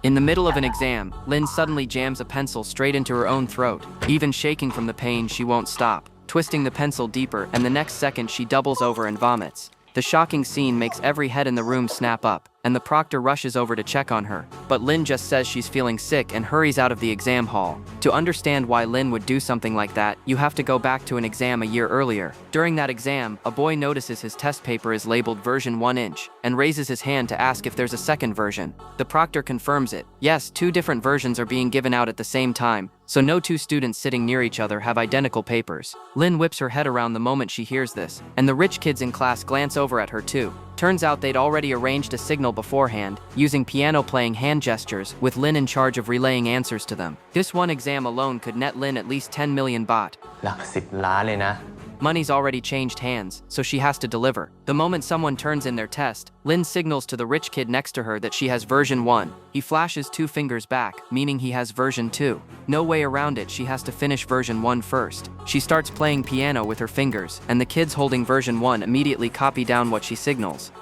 In the middle of an exam, Lynn suddenly jams a pencil straight into her own throat. Even shaking from the pain, she won't stop, twisting the pencil deeper, and the next second she doubles over and vomits. The shocking scene makes every head in the room snap up, and the proctor rushes over to check on her, but Lynn just says she's feeling sick and hurries out of the exam hall. To understand why Lynn would do something like that, you have to go back to an exam a year earlier. During that exam, a boy notices his test paper is labeled version 1 inch, and raises his hand to ask if there's a second version. The proctor confirms it. Yes, 2 different versions are being given out at the same time, so no 2 students sitting near each other have identical papers. Lynn whips her head around the moment she hears this, and the rich kids in class glance over at her too. Turns out they'd already arranged a signal beforehand, using piano-playing hand gestures, with Lynn in charge of relaying answers to them. This one exam alone could net Lynn at least 10 million baht. หลัก10 ล้านเลยนะ Money's already changed hands, so she has to deliver. The moment someone turns in their test, Lynn signals to the rich kid next to her that she has version 1. He flashes 2 fingers back, meaning he has version 2. No way around it, she has to finish version 1 first. She starts playing piano with her fingers, and the kids holding version 1 immediately copy down what she signals.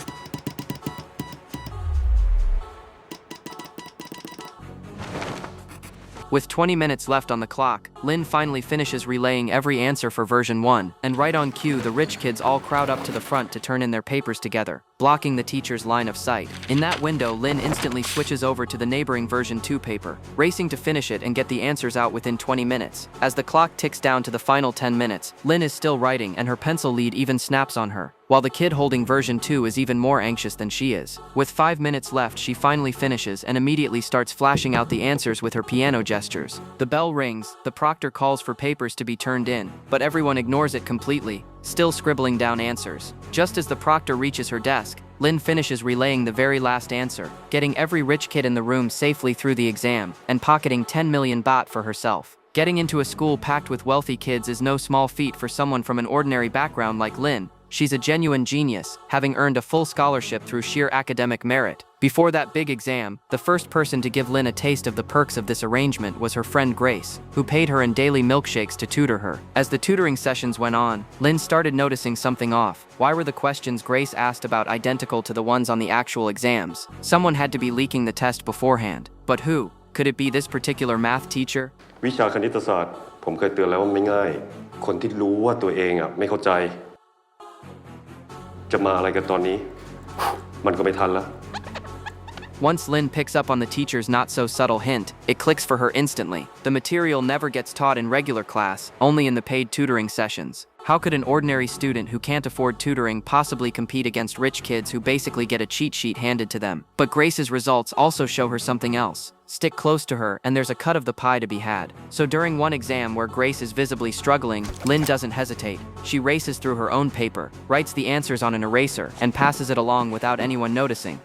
With 20 minutes left on the clock, Lynn finally finishes relaying every answer for version 1, and right on cue the rich kids all crowd up to the front to turn in their papers together, blocking the teacher's line of sight. In that window, Lynn instantly switches over to the neighboring version 2 paper, racing to finish it and get the answers out within 20 minutes. As the clock ticks down to the final 10 minutes, Lynn is still writing and her pencil lead even snaps on her, while the kid holding version 2 is even more anxious than she is. With 5 minutes left, she finally finishes and immediately starts flashing out the answers with her piano gestures. The bell rings, the proctor calls for papers to be turned in, but everyone ignores it completely, still scribbling down answers. Just as the proctor reaches her desk, Lynn finishes relaying the very last answer, getting every rich kid in the room safely through the exam, and pocketing 10 million baht for herself. Getting into a school packed with wealthy kids is no small feat for someone from an ordinary background like Lynn. She's a genuine genius, having earned a full scholarship through sheer academic merit. Before that big exam, the first person to give Lynn a taste of the perks of this arrangement was her friend Grace, who paid her in daily milkshakes to tutor her. As the tutoring sessions went on, Lynn started noticing something off. Why were the questions Grace asked about identical to the ones on the actual exams? Someone had to be leaking the test beforehand. But who? Could it be this particular math teacher? วิชาคณิตศาสตร์ผมเคยเตือนแล้วว่าไม่ง่ายคนที่รู้ว่าตัวเองไม่เข้าใจจะมาอะไรกันตอนนี้มันก็ไม่ทันแล้ว Once Lynn picks up on the teacher's not-so-subtle hint, it clicks for her instantly. The material never gets taught in regular class, only in the paid tutoring sessions. How could an ordinary student who can't afford tutoring possibly compete against rich kids who basically get a cheat sheet handed to them? But Grace's results also show her something else. Stick close to her, and there's a cut of the pie to be had. So during one exam where Grace is visibly struggling, Lynn doesn't hesitate. She races through her own paper, writes the answers on an eraser, and passes it along without anyone noticing.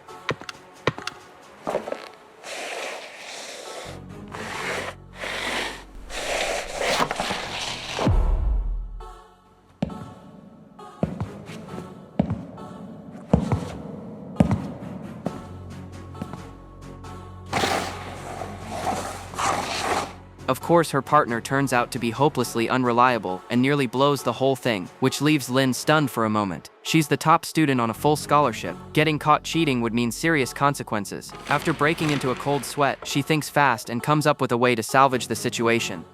Of course, her partner turns out to be hopelessly unreliable and nearly blows the whole thing, which leaves Lynn stunned for a moment. She's the top student on a full scholarship. Getting caught cheating would mean serious consequences. After breaking into a cold sweat, she thinks fast and comes up with a way to salvage the situation.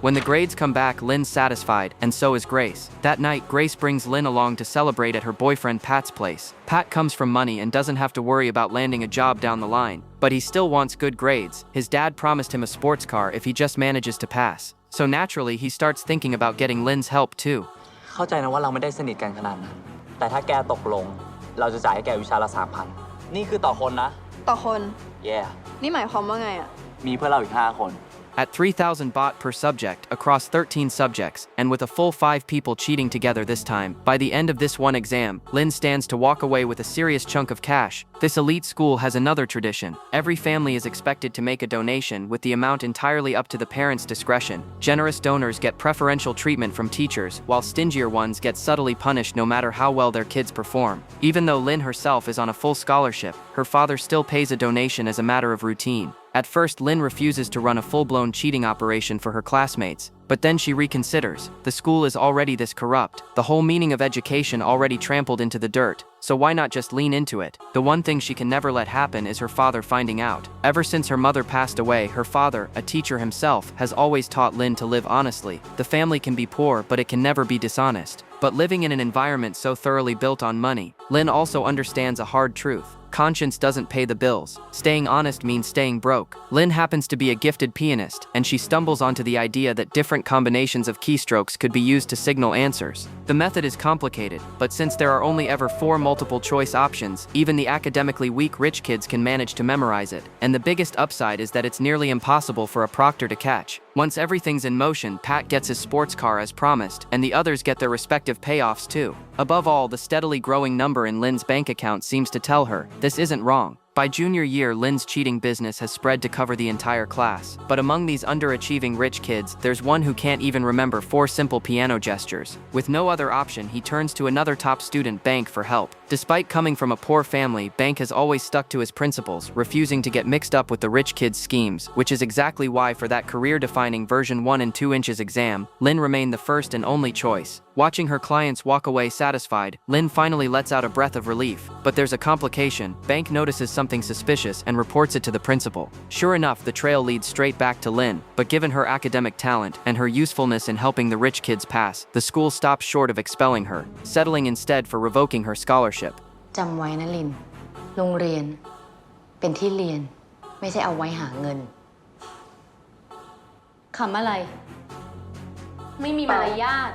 When the grades come back, Lynn's satisfied, and so is Grace. That night, Grace brings Lynn along to celebrate at her boyfriend Pat's place. Pat comes from money and doesn't have to worry about landing a job down the line, but he still wants good grades. His dad promised him a sports car if he just manages to pass. So naturally, he starts thinking about getting Lynn's help too. เข้าใจนะว่าเราไม่ได้สนิทกันขนาดนั้นแต่ถ้าแกตกลงเราจะจ่ายให้แกวิชาละ 3,000 นี่คือต่อคนนะต่อคน yeah นี่หมายความว่าไงอะมีเพื่อนเราอีก 5 คน At 3,000 baht per subject across 13 subjects, and with a full 5 people cheating together this time, by the end of this one exam, Lynn stands to walk away with a serious chunk of cash. This elite school has another tradition. Every family is expected to make a donation with the amount entirely up to the parents' discretion. Generous donors get preferential treatment from teachers, while stingier ones get subtly punished no matter how well their kids perform. Even though Lynn herself is on a full scholarship, her father still pays a donation as a matter of routine. At first, Lin refuses to run a full-blown cheating operation for her classmates, but then she reconsiders. The school is already this corrupt, the whole meaning of education already trampled into the dirt, so why not just lean into it? The one thing she can never let happen is her father finding out. Ever since her mother passed away, her father, a teacher himself, has always taught Lin to live honestly. The family can be poor, but it can never be dishonest. But living in an environment so thoroughly built on money, Lin also understands a hard truth. Conscience doesn't pay the bills. Staying honest means staying broke. Lin happens to be a gifted pianist, and she stumbles onto the idea that different combinations of keystrokes could be used to signal answers. The method is complicated, but since there are only ever 4 multiple choice options, even the academically weak rich kids can manage to memorize it. And the biggest upside is that it's nearly impossible for a proctor to catch. Once everything's in motion, Pat gets his sports car as promised, and the others get their respective payoffs too. Above all, the steadily growing number in Lin's bank account seems to tell her this isn't wrong. By junior year, Lin's cheating business has spread to cover the entire class. But among these underachieving rich kids, there's one who can't even remember 4 simple piano gestures. With no other option, he turns to another top student, Bank, for help. Despite coming from a poor family, Bank has always stuck to his principles, refusing to get mixed up with the rich kids' schemes, which is exactly why for that career-defining version 1 and 2 inches exam, Lin remained the first and only choice. Watching her clients walk away satisfied, Lin finally lets out a breath of relief. But there's a complication. Bank notices something suspicious and reports it to the principal. Sure enough, the trail leads straight back to Lin, but given her academic talent and her usefulness in helping the rich kids pass, the school stops short of expelling her, settling instead for revoking her scholarship. จำไว้นะลิน โรงเรียน เป็นที่เรียน ไม่ใช่เอาไว้หาเงิน ขำอะไร ไม่มีมารยาท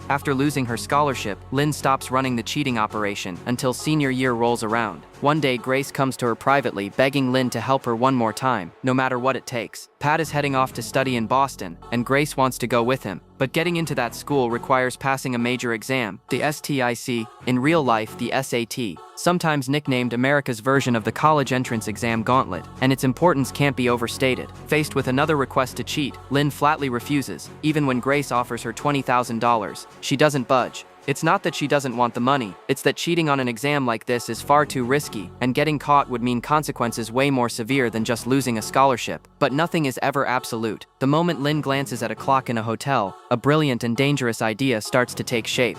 After losing her scholarship, Lin stops running the cheating operation until senior year rolls around. One day, Grace comes to her privately, begging Lin to help her one more time, no matter what it takes. Pat is heading off to study in Boston, and Grace wants to go with him. But getting into that school requires passing a major exam, the STIC, in real life, the SAT, sometimes nicknamed America's version of the college entrance exam gauntlet, and its importance can't be overstated. Faced with another request to cheat, Lin flatly refuses, even when Grace offers her $20,000. She doesn't budge. It's not that she doesn't want the money, it's that cheating on an exam like this is far too risky, and getting caught would mean consequences way more severe than just losing a scholarship. But nothing is ever absolute. The moment Lin glances at a clock in a hotel, a brilliant and dangerous idea starts to take shape.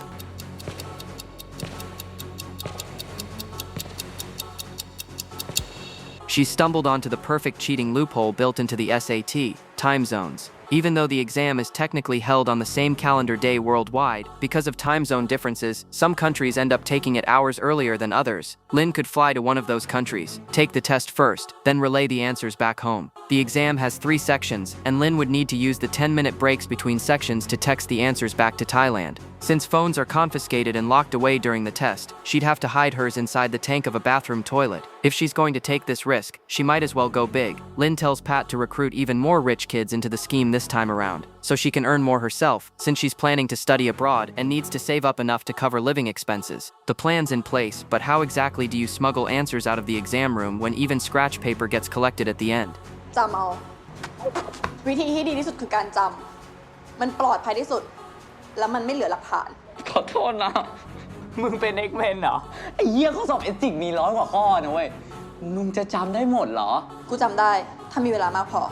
She stumbled onto the perfect cheating loophole built into the SAT, time zones. Even though the exam is technically held on the same calendar day worldwide, because of time zone differences, some countries end up taking it hours earlier than others. Lin could fly to one of those countries, take the test first, then relay the answers back home. The exam has 3 sections, and Lin would need to use the 10-minute breaks between sections to text the answers back to Thailand. Since phones are confiscated and locked away during the test, she'd have to hide hers inside the tank of a bathroom toilet. If she's going to take this risk, she might as well go big. Lin tells Pat to recruit even more rich kids into the scheme this time around, so she can earn more herself, since she's planning to study abroad and needs to save up enough to cover living expenses. The plan's in place, but how exactly do you smuggle answers out of the exam room when even scratch paper gets collected at the end? จำเอาวิธีที่ดีที่สุดคือการจำมันปลอดภัยที่สุดแล้วมันไม่เหลือหลักฐาน ขอโทษนะ มึงเป็น X-Men เหรอ ไอ้เหี้ยข้อสอบเอติกมี100 กว่าข้อนะเว้ย มึงจะจำได้หมดเหรอ กูจำได้ถ้ามีเวลามากพอ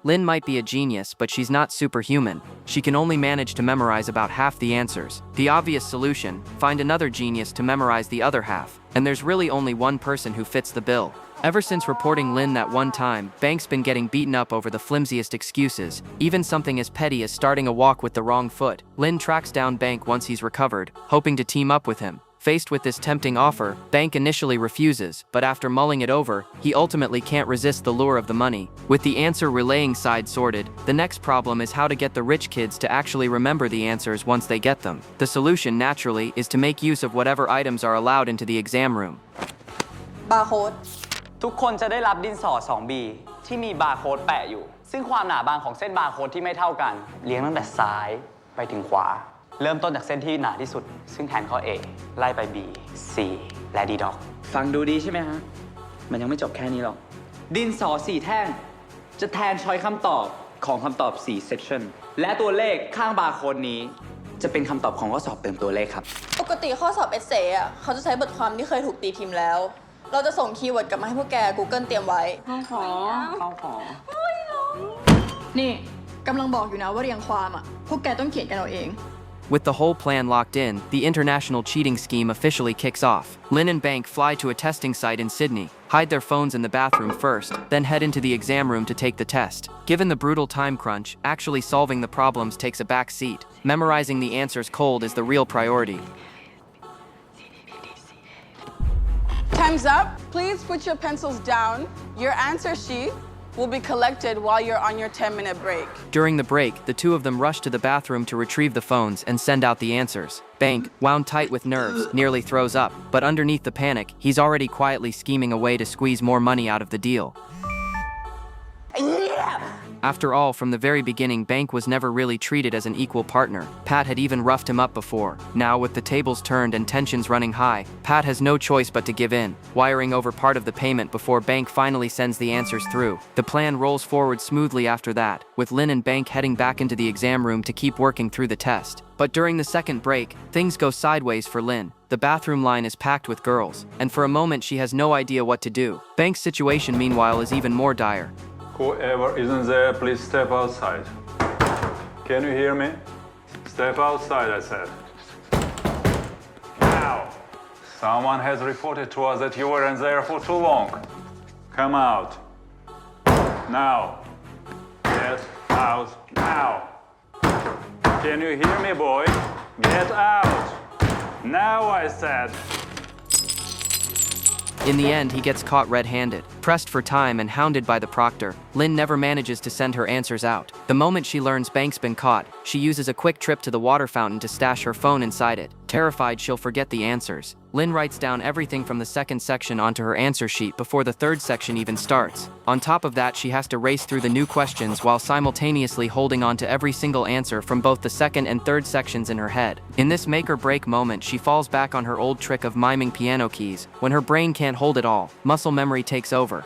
Lin might be a genius, but she's not superhuman. She can only manage to memorize about half the answers. The obvious solution, find another genius to memorize the other half. And there's really only one person who fits the bill. Ever since reporting Lin that one time, Bank's been getting beaten up over the flimsiest excuses, even something as petty as starting a walk with the wrong foot. Lin tracks down Bank once he's recovered, hoping to team up with him. Faced with this tempting offer, Bank initially refuses, but after mulling it over, he ultimately can't resist the lure of the money. With the answer relaying side sorted, the next problem is how to get the rich kids to actually remember the answers once they get them. The solution, naturally, is to make use of whatever items are allowed into the exam room. บาร์โค้ด ทุกคนจะได้รับดินสอ 2B ที่มีบาร์โค้ดแปะอยู่ ซึ่งความหนาบางของเส้นบาร์โค้ดที่ไม่เท่ากัน เรียงตั้งแต่ซ้ายไปถึงขวา เริ่มต้นจากเส้นที่หนาที่สุด ซึ่งแทนข้อ A ไล่ไป B C และ D ดอกฟังดูดีใช่ไหมฮะ มันยังไม่จบแค่นี้หรอก ดินสอ 4 แท่ง จะแทนช้อยคำตอบของคำตอบ 4 section และตัวเลขข้างบาร์โค้ดนี้ จะเป็นคำตอบของข้อสอบเติมตัวเลขครับ ปกติข้อสอบเอเซ่อะเขาจะใช้บทความที่เคยถูกตีพิมพ์แล้ว เราจะส่งคีย์เวิร์ดกลับมาให้พวกแก Google เตรียมไว้ นี่กำลังบอกอยู่นะว่าเรียงความอ่ะ พวกแกต้องเขียนกันเอาเอง With the whole plan locked in, the international cheating scheme officially kicks off. Lin and Bank fly to a testing site in Sydney, hide their phones in the bathroom first, then head into the exam room to take the test. Given the brutal time crunch, actually solving the problems takes a back seat. Memorizing the answers cold is the real priority. Time's up. Please put your pencils down. Your answer sheet will be collected while you're on your 10-minute break. During the break, the two of them rush to the bathroom to retrieve the phones and send out the answers. Bank, wound tight with nerves, nearly throws up, but underneath the panic, he's already quietly scheming a way to squeeze more money out of the deal. After all, from the very beginning, Bank was never really treated as an equal partner. Pat had even roughed him up before. Now, with the tables turned and tensions running high, Pat has no choice but to give in, wiring over part of the payment before Bank finally sends the answers through. The plan rolls forward smoothly after that, with Lin and Bank heading back into the exam room to keep working through the test. But during the second break, things go sideways for Lin. The bathroom line is packed with girls, and for a moment she has no idea what to do. Bank's situation, meanwhile, is even more dire. Whoever isn't there, please step outside. Can you hear me? Step outside, I said. Now! Someone has reported to us that you weren't there for too long. Come out. Now. Get out now. Can you hear me, boy? Get out. Now, I said. In the end, he gets caught red-handed. Pressed for time and hounded by the proctor, Lin never manages to send her answers out. The moment she learns Bank's been caught, she uses a quick trip to the water fountain to stash her phone inside it. Terrified she'll forget the answers, Lin writes down everything from the second section onto her answer sheet before the third section even starts. On top of that, she has to race through the new questions while simultaneously holding on to every single answer from both the second and third sections in her head. In this make-or-break moment, she falls back on her old trick of miming piano keys. When her brain can't hold it all, muscle memory takes over.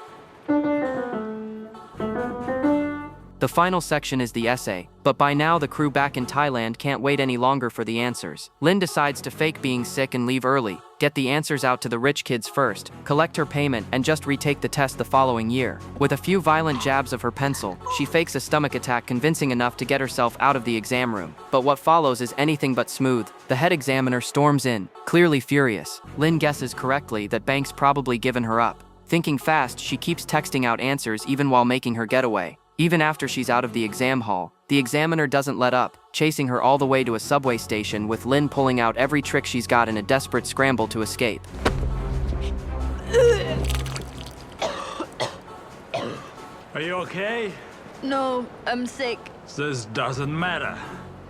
The final section is the essay, but by now the crew back in Thailand can't wait any longer for the answers. Lin decides to fake being sick and leave early, get the answers out to the rich kids first, collect her payment, and just retake the test the following year. With a few violent jabs of her pencil, she fakes a stomach attack convincing enough to get herself out of the exam room. But what follows is anything but smooth. The head examiner storms in, clearly furious. Lin guesses correctly that Bank's probably given her up. Thinking fast, she keeps texting out answers even while making her getaway. Even after she's out of the exam hall, the examiner doesn't let up, chasing her all the way to a subway station with Lin pulling out every trick she's got in a desperate scramble to escape. Are you okay? No, I'm sick. This doesn't matter.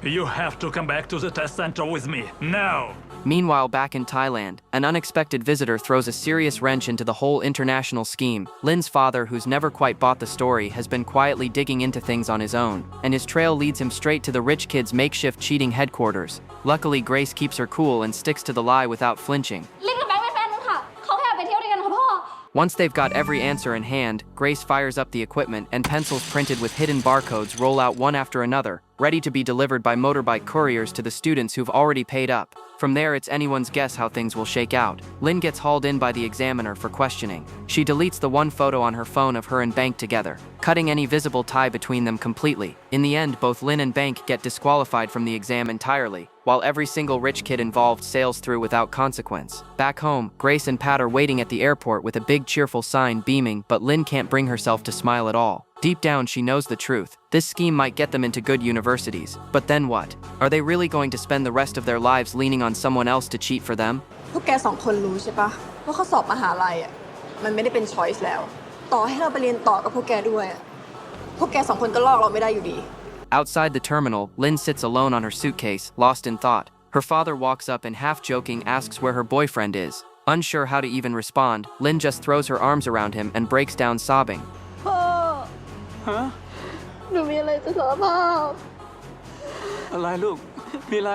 You have to come back to the test center with me, now! Meanwhile, back in Thailand, an unexpected visitor throws a serious wrench into the whole international scheme. Lin's father, who's never quite bought the story, has been quietly digging into things on his own, and his trail leads him straight to the rich kid's makeshift cheating headquarters. Luckily, Grace keeps her cool and sticks to the lie without flinching. ลินกับแบงค์เป็นแฟนกันค่ะเขาแค่อยากไปเที่ยวด้วยกันค่ะพ่อ Once they've got every answer in hand, Grace fires up the equipment and pencils printed with hidden barcodes roll out one after another, ready to be delivered by motorbike couriers to the students who've already paid up. From there, it's anyone's guess how things will shake out. Lin gets hauled in by the examiner for questioning. She deletes the one photo on her phone of her and Bank together, cutting any visible tie between them completely. In the end, both Lin and Bank get disqualified from the exam entirely, while every single rich kid involved sails through without consequence. Back home, Grace and Pat are waiting at the airport with a big cheerful sign beaming, but Lin can't bring herself to smile at all. Deep down, she knows the truth. This scheme might get them into good universities. But then what? Are they really going to spend the rest of their lives leaning on someone else to cheat for them? พวกแกสองคนรู้ใช่ปะว่าข้อสอบมหาลัยอ่ะมันไม่ได้เป็น choice แล้ว ต่อให้เราไปเรียนต่อกับพวกแกด้วยอ่ะพวกแกสองคนก็ลอกเราไม่ได้อยู่ดี Outside the terminal, Lin sits alone on her suitcase, lost in thought. Her father walks up and half-joking asks where her boyfriend is. Unsure how to even respond, Lin just throws her arms around him and breaks down sobbing. พ่อ Huh? หนูมีอะไรจะสารภาพ อะไรลูก มีอะไร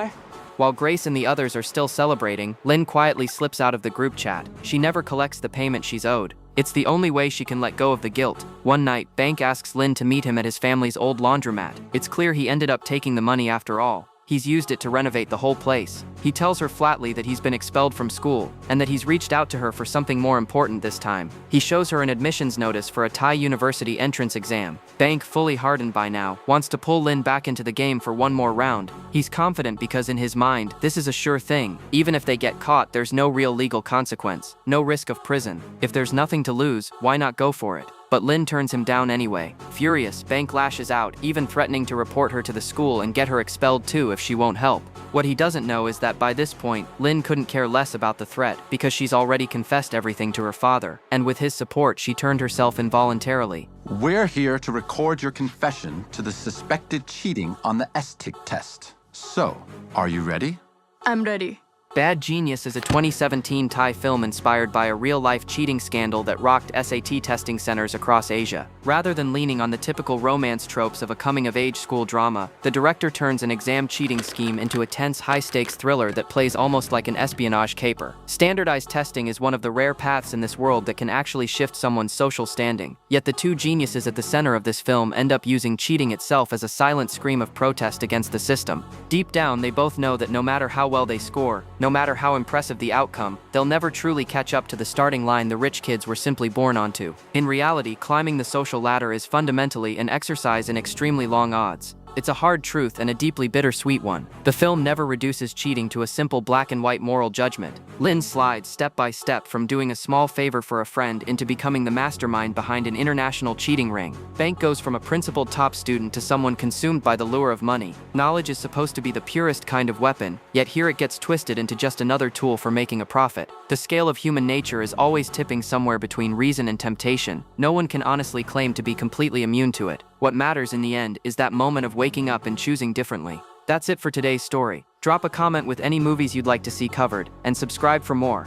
While Grace and the others are still celebrating, Lin quietly slips out of the group chat. She never collects the payment she's owed. It's the only way she can let go of the guilt. One night, Bank asks Lin to meet him at his family's old laundromat. It's clear he ended up taking the money after all. he's used it to renovate the whole place. He tells her flatly that he's been expelled from school, and that he's reached out to her for something more important this time. He shows her an admissions notice for a Thai University entrance exam. Bank, fully hardened by now, wants to pull Lin back into the game for one more round. He's confident because in his mind, this is a sure thing. Even if they get caught, there's no real legal consequence, no risk of prison. If there's nothing to lose, why not go for it? But Lin turns him down anyway. Furious, Bank lashes out, even threatening to report her to the school and get her expelled too if she won't help. What he doesn't know is that by this point, Lin couldn't care less about the threat because she's already confessed everything to her father, and with his support, she turned herself involuntarily. We're here to record your confession to the suspected cheating on the STIC test. So, are you ready? I'm ready. Bad Genius is a 2017 Thai film inspired by a real-life cheating scandal that rocked SAT testing centers across Asia. Rather than leaning on the typical romance tropes of a coming-of-age school drama, the director turns an exam cheating scheme into a tense, high-stakes thriller that plays almost like an espionage caper. Standardized testing is one of the rare paths in this world that can actually shift someone's social standing. Yet the two geniuses at the center of this film end up using cheating itself as a silent scream of protest against the system. Deep down, they both know that no matter how well they score, no matter how impressive the outcome, they'll never truly catch up to the starting line the rich kids were simply born onto. In reality, climbing the social ladder is fundamentally an exercise in extremely long odds. It's a hard truth and a deeply bittersweet one. The film never reduces cheating to a simple black and white moral judgment. Lin slides step by step from doing a small favor for a friend into becoming the mastermind behind an international cheating ring. Bank goes from a principled top student to someone consumed by the lure of money. Knowledge is supposed to be the purest kind of weapon, yet here it gets twisted into just another tool for making a profit. The scale of human nature is always tipping somewhere between reason and temptation. No one can honestly claim to be completely immune to it. What matters in the end is that moment of waking up and choosing differently. That's it for today's story. Drop a comment with any movies you'd like to see covered, and subscribe for more.